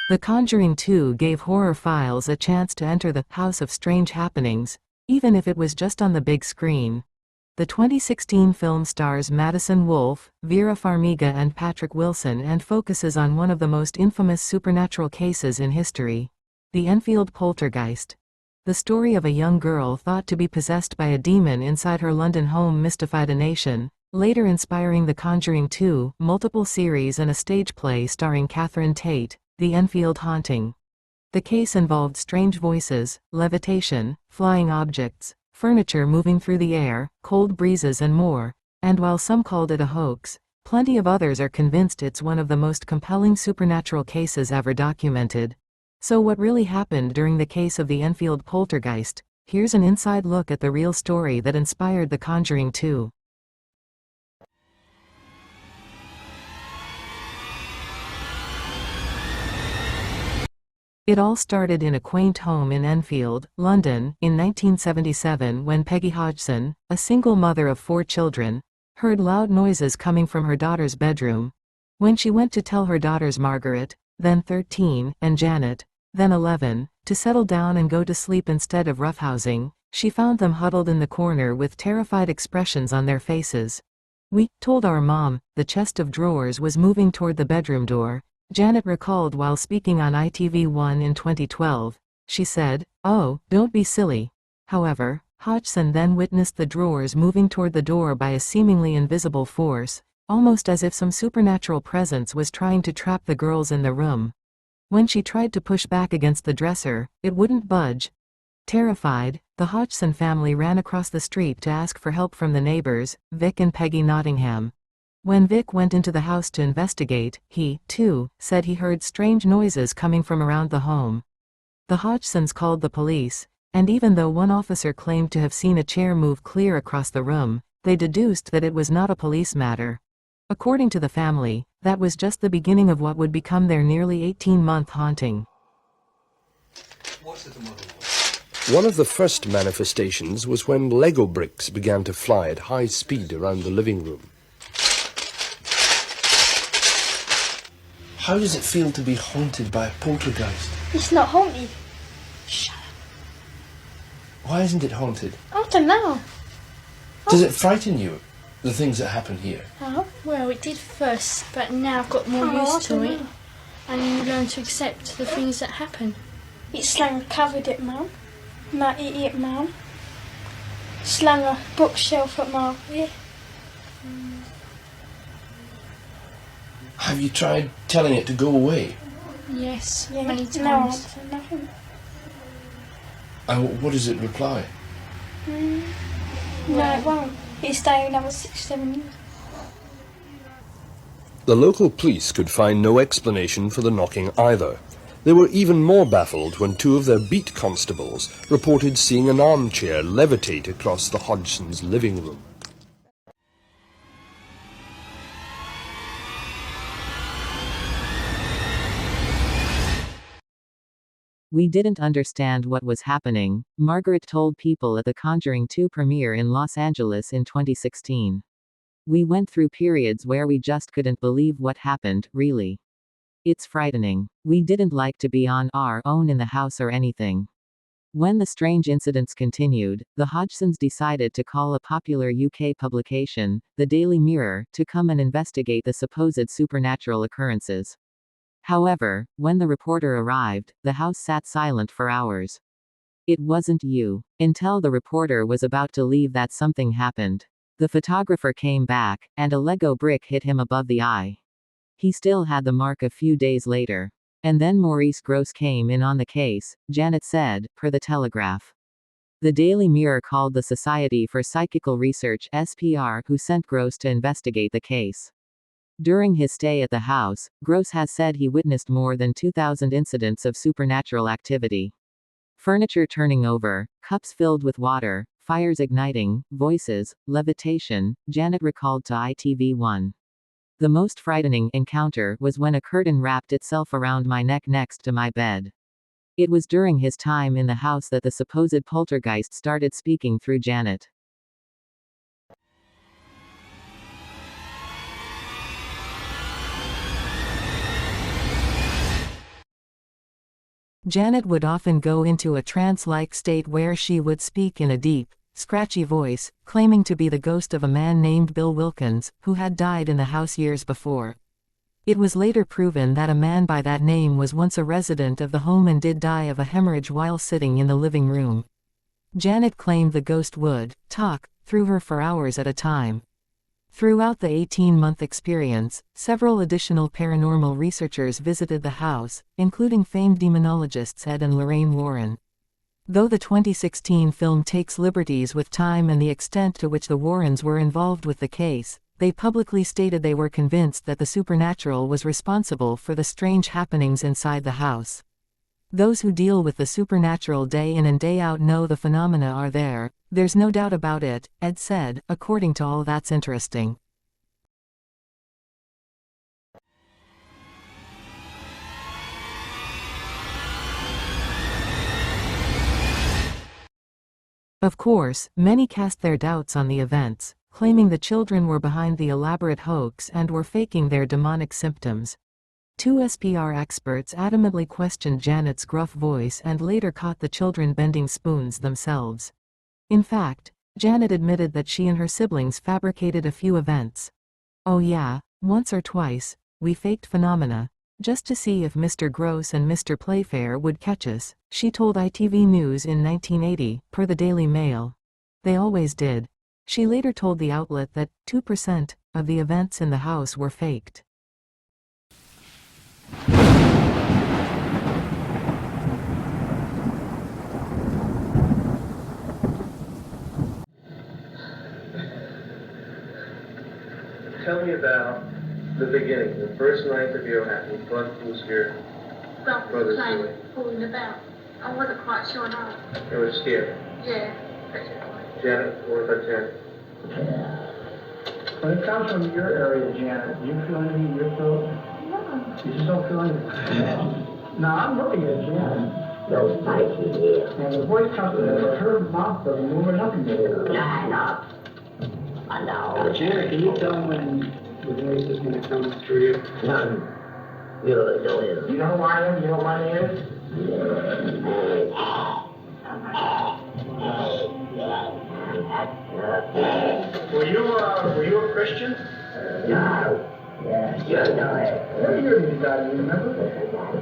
The Conjuring 2 gave horror files a chance to enter the House of Strange Happenings, even if it was just on the big screen. The 2016 film stars Madison Wolfe, Vera Farmiga and Patrick Wilson and focuses on one of the most infamous supernatural cases in history, the Enfield poltergeist. The story of a young girl thought to be possessed by a demon inside her London home mystified a nation, later inspiring The Conjuring 2, multiple series and a stage play starring Catherine Tate, The Enfield Haunting. The case involved strange voices, levitation, flying objects, furniture moving through the air, cold breezes and more, and while some called it a hoax, plenty of others are convinced it's one of the most compelling supernatural cases ever documented. So what really happened during the case of the Enfield poltergeist? Here's an inside look at the real story that inspired The Conjuring 2. It all started in a quaint home in Enfield, London, in 1977 when Peggy Hodgson, a single mother of 4 children, heard loud noises coming from her daughter's bedroom. When she went to tell her daughters Margaret, then 13, and Janet, then 11, to settle down and go to sleep instead of roughhousing, she found them huddled in the corner with terrified expressions on their faces. "We told our mom the chest of drawers was moving toward the bedroom door," Janet recalled while speaking on ITV1 in 2012. She said, "Oh, don't be silly." However, Hodgson then witnessed the drawers moving toward the door by a seemingly invisible force, almost as if some supernatural presence was trying to trap the girls in the room. When she tried to push back against the dresser, it wouldn't budge. Terrified, the Hodgson family ran across the street to ask for help from the neighbors, Vic and Peggy Nottingham. When Vic went into the house to investigate, he, too, said he heard strange noises coming from around the home. The Hodgsons called the police, and even though one officer claimed to have seen a chair move clear across the room, they deduced that it was not a police matter. According to the family, that was just the beginning of what would become their nearly 18-month haunting. One of the first manifestations was when Lego bricks began to fly at high speed around the living room. How does it feel to be haunted by a poltergeist? It's not haunted. Shut up. Why isn't it haunted? I don't know. Does it frighten you, the things that happen here? Oh, well, it did first, but now I've got more used to it. And you learn to accept the things that happen. It's slung covered at Mum. Might eat it, Mum. Slung a bookshelf at Mum. Yeah. Have you tried telling it to go away? Yes, many times. No answer, nothing. And what does it reply? No, it won't. It'll stay another 6-7 years. The local police could find no explanation for the knocking either. They were even more baffled when 2 of their beat constables reported seeing an armchair levitate across the Hodgsons' living room. "We didn't understand what was happening," Margaret told people at the Conjuring 2 premiere in Los Angeles in 2016. "We went through periods where we just couldn't believe what happened, really. It's frightening. We didn't like to be on our own in the house or anything." When the strange incidents continued, the Hodgsons decided to call a popular UK publication, the Daily Mirror, to come and investigate the supposed supernatural occurrences. However, when the reporter arrived, the house sat silent for hours. It wasn't you. Until the reporter was about to leave that something happened. The photographer came back, and a Lego brick hit him above the eye. He still had the mark a few days later. And then Maurice Grosse came in on the case, Janet said, per the Telegraph. The Daily Mirror called the Society for Psychical Research (SPR), who sent Grosse to investigate the case. During his stay at the house, Grosse has said he witnessed more than 2,000 incidents of supernatural activity. Furniture turning over, cups filled with water, fires igniting, voices, levitation, Janet recalled to ITV1. "The most frightening encounter was when a curtain wrapped itself around my neck next to my bed. It was during his time in the house that the supposed poltergeist started speaking through Janet." Janet would often go into a trance-like state where she would speak in a deep, scratchy voice, claiming to be the ghost of a man named Bill Wilkins, who had died in the house years before. It was later proven that a man by that name was once a resident of the home and did die of a hemorrhage while sitting in the living room. Janet claimed the ghost would talk through her for hours at a time. Throughout the 18-month experience, several additional paranormal researchers visited the house, including famed demonologists Ed and Lorraine Warren. Though the 2016 film takes liberties with time and the extent to which the Warrens were involved with the case, they publicly stated they were convinced that the supernatural was responsible for the strange happenings inside the house. Those who deal with the supernatural day in and day out know the phenomena are there, there's no doubt about it, Ed said, according to All That's Interesting. Of course, many cast their doubts on the events, claiming the children were behind the elaborate hoax and were faking their demonic symptoms. Two SPR experts adamantly questioned Janet's gruff voice and later caught the children bending spoons themselves. In fact, Janet admitted that she and her siblings fabricated a few events. "Oh yeah, once or twice, we faked phenomena, just to see if Mr. Gross and Mr. Playfair would catch us," she told ITV News in 1980, per the Daily Mail. "They always did." She later told the outlet that 2% of the events in the house were faked. Tell me about the beginning, the first night that you had. What was your brother doing? Fooling about. I wasn't quite sure now. You were scared. Yeah. Janet, what about Janet? When it comes from your area, Janet, do you feel anything in your throat? No. You just don't feel anything? No, I'm looking at Janet. Those spiky here. And the voice comes from her mouth doesn't move or nothing there. I know. I know. Janet, can you tell when the voice is going to come through you? None. Really don't hear. You know who I am? You know what my name is? Were you a Christian? No. Yeah, sure know it. What year did you die? Do you remember?